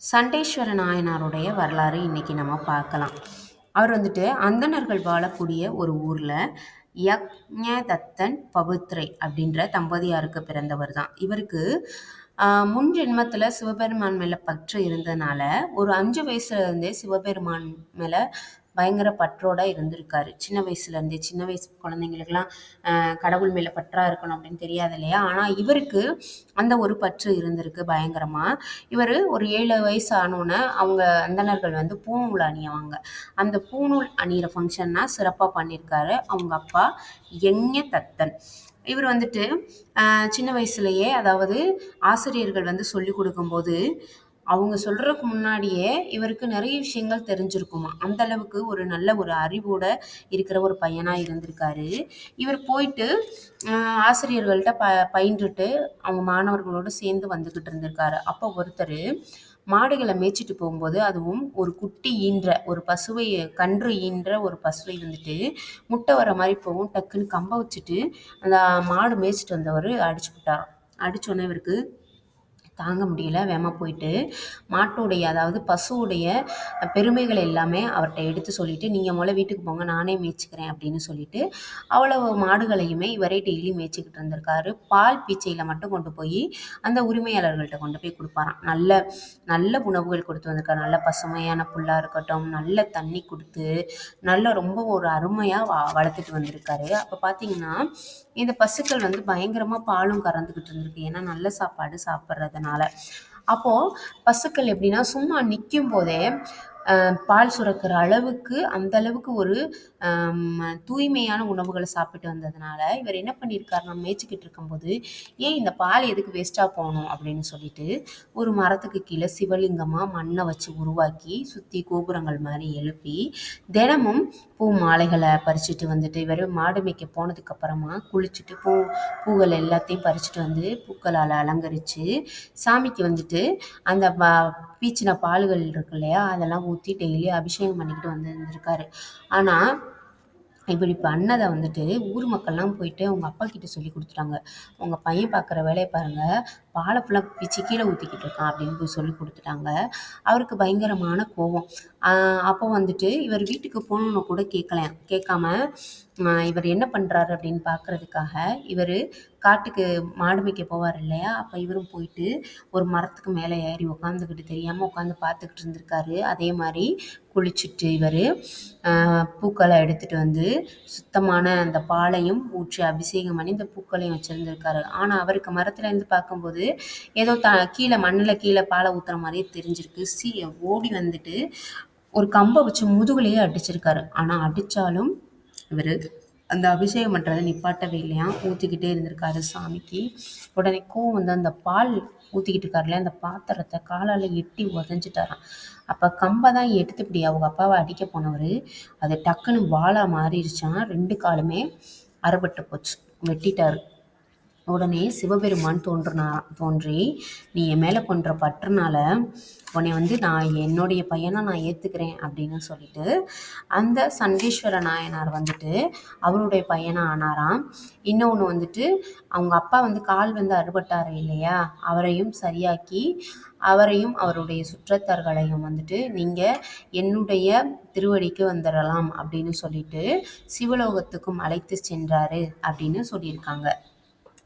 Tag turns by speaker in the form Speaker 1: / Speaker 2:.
Speaker 1: சண்டேஸ்வர நாயனாருடைய வரலாறு இன்னைக்கு நம்ம பார்க்கலாம். அவர் வந்துட்டு அந்தணர்கள் வாழக்கூடிய ஒரு ஊர்ல யக்ஞதத்தன் பவித்ரை அப்படின்ற தம்பதியாருக்கு பிறந்தவர் தான். இவருக்கு முன் ஜென்மத்துல சிவபெருமான் மேல பற்று இருந்ததுனால ஒரு 5 வயசுல இருந்தே சிவபெருமான் மேல பயங்கர பற்றோட இருந்திருக்காரு. சின்ன வயசு குழந்தைங்களுக்கெல்லாம் கடவுள் மேல பற்றா இருக்கணும் அப்படின்னு தெரியாது இல்லையா? ஆனா இவருக்கு அந்த ஒரு பற்று இருந்திருக்கு பயங்கரமா. இவர் ஒரு 7 வயசு ஆனோன்னே அவங்க அந்தணர்கள் வந்து பூணூல் அணியவாங்க. அந்த பூணூல் அணியிற ஃபங்க்ஷன்னா சிறப்பாக பண்ணியிருக்காரு அவங்க அப்பா யஞதத்தன். இவர் வந்துட்டு சின்ன வயசுலயே, அதாவது ஆசிரியர்கள் வந்து சொல்லிக் கொடுக்கும்போது அவங்க சொல்றதுக்கு முன்னாடியே இவருக்கு நிறைய விஷயங்கள் தெரிஞ்சிருக்குமா. அந்த அளவுக்கு ஒரு நல்ல ஒரு அறிவோட இருக்கிற ஒரு பையனா இருந்திருக்காரு. இவர் போயிட்டு ஆசிரியர்கள்ட்ட பயின்றுட்டு அவங்க மாணவர்களோடு சேர்ந்து வந்துகிட்டு இருந்திருக்காரு. அப்போ ஒருத்தர் மாடுகளை மேய்ச்சிட்டு போகும்போது, அதுவும் ஒரு குட்டி ஈன்ற ஒரு பசுவை, கன்று ஈன்ற ஒரு பசுவை வந்துட்டு முட்டை வர மாதிரி போகும், டக்குன்னு கம்ப வச்சுட்டு அந்த மாடு மேய்ச்சிட்டு வந்தவர் அடிச்சு விட்டாராம். அடிச்சோன்னே இவருக்கு தாங்க முடியல, வேகமாக போயிட்டு மாட்டுடைய, அதாவது பசுவுடைய பெருமைகள் எல்லாமே அவர்கிட்ட எடுத்து சொல்லிட்டு, நீங்கள் முதல்ல வீட்டுக்கு போங்க, நானே மேய்ச்சிக்கிறேன் அப்படின்னு சொல்லிட்டு அவ்வளவு மாடுகளையுமே இவரே டெய்லி மேய்ச்சிக்கிட்டு இருந்திருக்காரு. பால் பீச்சையில் மட்டும் கொண்டு போய் அந்த உரிமையாளர்கள்ட்ட கொண்டு போய் கொடுப்பாராம். நல்ல நல்ல உணவுகள் கொடுத்து வந்திருக்காரு. நல்ல பசுமையான புல்லாக இருக்கட்டும், நல்ல தண்ணி கொடுத்து நல்ல ரொம்ப ஒரு அருமையாக வளர்த்துட்டு வந்திருக்காரு. அப்போ பார்த்தீங்கன்னா இந்த பசுக்கள் வந்து பயங்கரமாக பாலும் கறந்துக்கிட்டு இருந்திருக்கு. ஏன்னா நல்ல சாப்பாடு சாப்பிட்றதுனால. அப்போது பசுக்கள் எப்படின்னா சும்மா நிற்கும் போதே பால் சுரக்கிற அளவுக்கு, அந்த அளவுக்கு ஒரு தூய்மையான உணவுகளை சாப்பிட்டு வந்ததுனால இவர் என்ன பண்ணியிருக்காரு, நம்ம மேய்ச்சிக்கிட்டு இருக்கும்போது ஏன் இந்த பால் எதுக்கு வேஸ்ட்டாக போகணும் அப்படின்னு சொல்லிட்டு ஒரு மரத்துக்கு கீழே சிவலிங்கமாக மண்ணை வச்சு உருவாக்கி சுற்றி கோபுரங்கள் மாதிரி எழுப்பி தினமும் பூ மாலைகளை பறிச்சுட்டு வந்துட்டு, இவர் மாடு மேய்க்க போனதுக்கப்புறமா குளிச்சுட்டு பூக்கள் எல்லாத்தையும் பறிச்சுட்டு வந்து பூக்களால் அலங்கரித்து சாமிக்கு வந்துட்டு அந்த பீச்சின பால்கள் இருக்கு இல்லையா, அதெல்லாம் ஊற்றி டெய்லி அபிஷேகம் பண்ணிக்கிட்டு இருந்திருக்காரு. ஆனால் இப்படி பண்ணதை வந்துட்டு ஊர் மக்கள்லாம் போயிட்டு அவங்க அப்பா கிட்ட சொல்லி கொடுத்துட்டாங்க. உங்கள் பையன் பார்க்குற வேலையை பாருங்கள், பாலை ஃபுல்லாக பிச்சு கீழே ஊற்றிக்கிட்டு இருக்கான் அப்படின்னு போய் சொல்லி கொடுத்துட்டாங்க. அவருக்கு பயங்கரமான கோபம். அப்போ வந்துட்டு இவர் வீட்டுக்கு போகணுன்னு கூட கேட்காம இவர் என்ன பண்ணுறாரு அப்படின்னு பார்க்குறதுக்காக இவர் காட்டுக்கு மாடு மேய்க்க போவார் இல்லையா, அப்போ இவரும் போயிட்டு ஒரு மரத்துக்கு மேலே ஏறி உட்காந்துக்கிட்டு தெரியாமல் உட்காந்து பார்த்துக்கிட்டு இருந்திருக்காரு. அதே மாதிரி குளிச்சுட்டு இவர் பூக்களை எடுத்துகிட்டு வந்து சுத்தமான அந்த பாலையும் ஊற்றி அபிஷேகம் பண்ணி இந்த பூக்களையும் வச்சுருந்துருக்காரு. ஆனால் அவருக்கு மரத்துலேருந்து பார்க்கும்போது ஏதோ கீழே மண்ணில் கீழே பாலை ஊற்றுற மாதிரியே தெரிஞ்சிருக்கு. ஓடி வந்துட்டு ஒரு கம்பை வச்சு முதுகுலையே அடிச்சிருக்காரு. ஆனால் அடித்தாலும் இவர் அந்த அபிஷேகம் பண்ணுறதை நிப்பாட்டவே இல்லையா, ஊற்றிக்கிட்டே இருந்திருக்காரு சாமிக்கு. உடனே கோவம் வந்து அந்த பால் ஊற்றிக்கிட்டு இருக்காருல்ல, அந்த பாத்திரத்தை காலால் எட்டி உதஞ்சிட்டாராம். அப்போ கம்பை தான் எடுத்து இப்படி அவங்க அப்பாவை அடிக்க போனவர் அது டக்குன்னு வாளாக மாறிடுச்சான். 2 காலுமே அறுபட்டு போச்சு, வெட்டிட்டாரு. உடனே சிவபெருமான் தோன்றி நீ என் மேலே கொன்ற பற்றுனால உன்னை வந்து நான் என்னுடைய பையனா நான் ஏற்றுக்கிறேன் அப்படின்னு சொல்லிட்டு அந்த சண்டேஸ்வர நாயனார் வந்துட்டு அவருடைய பையனா ஆனாராம். இன்னொன்று வந்துட்டு அவங்க அப்பா வந்து கால் வந்து அறுபட்டாரு இல்லையா, அவரையும் சரியாக்கி அவரையும் அவருடைய சுற்றத்தார்களையும் வந்துட்டு நீங்கள் என்னுடைய திருவடிக்கு வந்துடலாம் அப்படின்னு சொல்லிட்டு சிவலோகத்துக்கும் அழைத்து சென்றாரு அப்படின்னு சொல்லியிருக்காங்க.